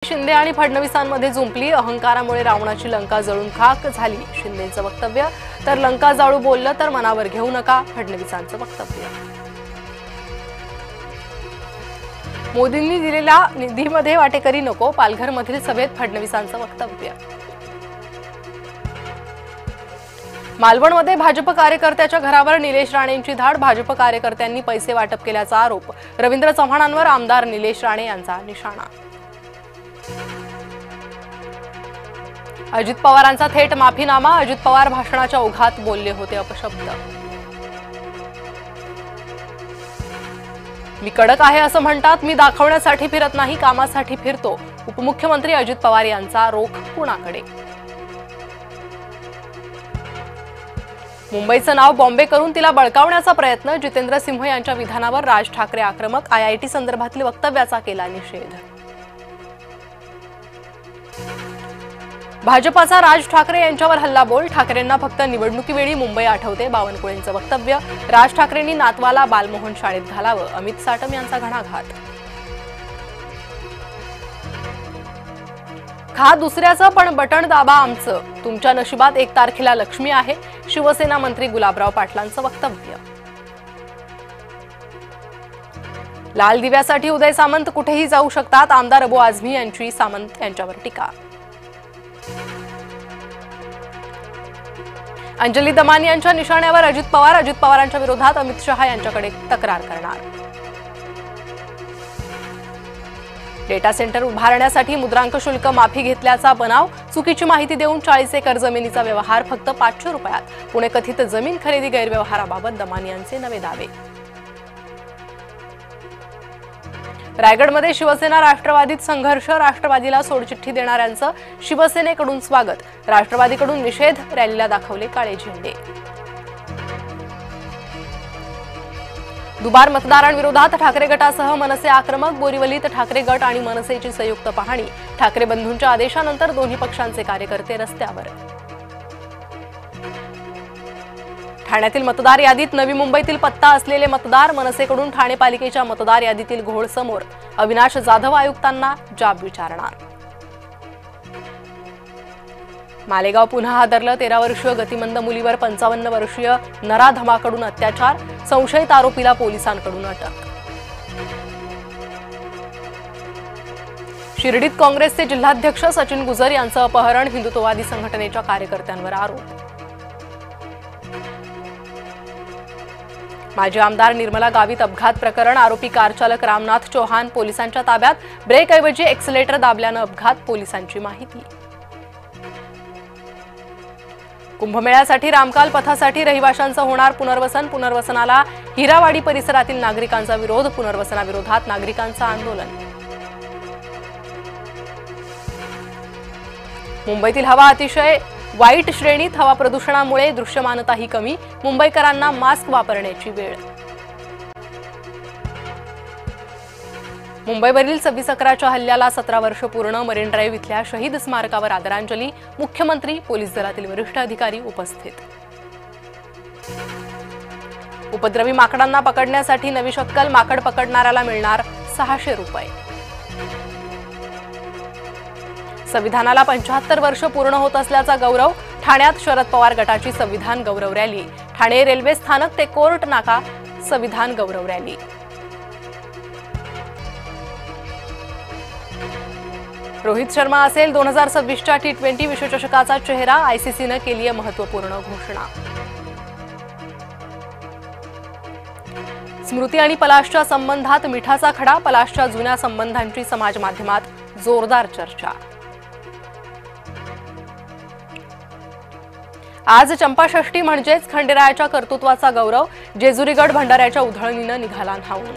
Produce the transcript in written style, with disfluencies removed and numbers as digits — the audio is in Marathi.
शिंदे आणि फडणवीसांमध्ये जुंपली, अहंकारामुळे रावणाची लंका जळून खाक झाली, शिंदेंचं वक्तव्य. तर लंका जाळू बोललं तर मनावर घेऊ नका, फडणवीसांचं वक्तव्य. मोदींनी दिलेल्या निधीमध्ये वाटेकरी नको, पालघरमधील सभेत फडणवीसांचं वक्तव्य. मालवणमध्ये भाजप कार्यकर्त्याच्या घरावर निलेश राणेंची धाड, भाजप कार्यकर्त्यांनी पैसे वाटप केल्याचा आरोप. रवींद्र चव्हाणांवर आमदार निलेश राणे यांचा निशाणा. अजित पवारांचा थेट माफीनामा, अजित पवार भाषणाच्या ओघात बोलले होते अपशब्द. मी कडक आहे असं म्हणतात, मी दाखवण्यासाठी फिरत नाही, कामासाठी फिरतो. उपमुख्यमंत्री अजित पवार यांचा रोख पुण्याकडे. मुंबईचं नाव बॉम्बे करून तिला बळकावण्याचा प्रयत्न, जितेंद्र सिंह यांच्या विधानावर राज ठाकरे आक्रमक, IIT संदर्भातील वक्तव्याचा केला निषेध. भाजपाचा राज ठाकरे यांच्यावर हल्लाबोल, ठाकरेंना फक्त निवडणुकीवेळी मुंबई आठवते, बावनकुळेंचं वक्तव्य. राज ठाकरेंनी नातवाला बालमोहन शाळेत घालावं, अमित साटम यांचा घणाघात. खा दुसऱ्याचं पण बटण दाबा आमचं, तुमच्या नशिबात 1 तारखेला लक्ष्मी आहे, शिवसेना मंत्री गुलाबराव पाटलांचं वक्तव्य. लाल दिव्यासाठी उदय सामंत कुठेही जाऊ शकतात, आमदार अबू आझमी यांची सामंत यांच्यावर टीका. अंजली दमानी यांच्या निशाण्यावर अजित पवारांच्या विरोधात अमित शहा यांच्याकडे तक्रार करणार. डेटा सेंटर उभारण्यासाठी मुद्रांक शुल्क माफी घेतल्याचा बनाव, चुकीची माहिती देऊन 40 एकर जमिनीचा व्यवहार फक्त 500 रुपयात. पुणे कथित जमीन खरेदी गैरव्यवहाराबाबत दमानी यांचे नवे दावे. रायगडमध्ये शिवसेना राष्ट्रवादीत संघर्ष, राष्ट्रवादीला सोडचिठ्ठी देणाऱ्यांचं शिवसेनेकडून स्वागत, राष्ट्रवादीकडून निषेध, रॅलीला दाखवले काळे झेंडे. दुबार मतदारांविरोधात ठाकरे गटासह मनसे आक्रमक, बोरिवलीत ठाकरे गट आणि मनसेची संयुक्त पाहणी, ठाकरे बंधूंच्या आदेशानंतर दोन्ही पक्षांचे कार्यकर्ते रस्त्यावर. ठाण्यातील मतदार यादीत नवी मुंबईतील पत्ता असलेले मतदार, मनसेकडून ठाणे पालिकेच्या मतदार यादीतील घोळ समोर, अविनाश जाधव आयुक्तांना जाब विचारणार. मालेगाव पुन्हा हादरलं, 13 वर्षीय गतिमंद मुलीवर 55 वर्षीय नराधमाकडून अत्याचार, संशयित आरोपीला पोलिसांकडून अटक. शिर्डीत काँग्रेसचे जिल्हाध्यक्ष सचिन गुजर यांचं अपहरण, हिंदुत्ववादी संघटनेच्या कार्यकर्त्यांवर आरोप. माजी आमदार निर्मला गावित अपघात प्रकरण, आरोपी कार चालक रामनाथ चौहान पोलिसांच्या ताब्यात, ब्रेकऐवजी एक्सिलेटर दाबल्यानं अपघात, पोलिसांची माहिती. कुंभमेळ्यासाठी रामकाल पथासाठी रहिवाशांचं होणार पुनर्वसन, पुनर्वसनाला हिरावाडी परिसरातील नागरिकांचा विरोध, पुनर्वसनाविरोधात नागरिकांचं आंदोलन. मुंबईतील हवा अतिशय वाईट श्रेणीत, हवा प्रदूषणामुळे दृश्यमानताही कमी, मुंबईकरांना मास्क वापरण्याची वेळ. मुंबईवरील 26/11च्या हल्ल्याला 17 वर्ष पूर्ण, मरीन ड्राईव्ह इथल्या शहीद स्मारकावर आदरांजली, मुख्यमंत्री, पोलीस दलातील वरिष्ठ अधिकारी उपस्थित. उपद्रवी माकडांना पकडण्यासाठी नवी शक्कल, माकड पकडणाऱ्याला मिळणार 600 रुपये. संविधानाला 75 वर्ष पूर्ण होत असल्याचा गौरव, ठाण्यात शरद पवार गटाची संविधान गौरव रॅली, ठाणे रेल्वे स्थानक ते कोर्ट नाका संविधान गौरव रॅली. रोहित शर्मा असेल 2026च्या T20 विश्वचषकाचा चेहरा, ICCनं केली आहे महत्त्वपूर्ण घोषणा. स्मृती आणि पलाशच्या संबंधात मिठाचा खडा, पलाशच्या जुन्या संबंधांची समाज माध्यमात जोरदार चर्चा. आज चंपाषष्ठी म्हणजेच खंडेरायाच्या कर्तृत्वाचा गौरव, जेजुरीगड भंडाऱ्याच्या उधळणीनं निघाला न्हाऊन.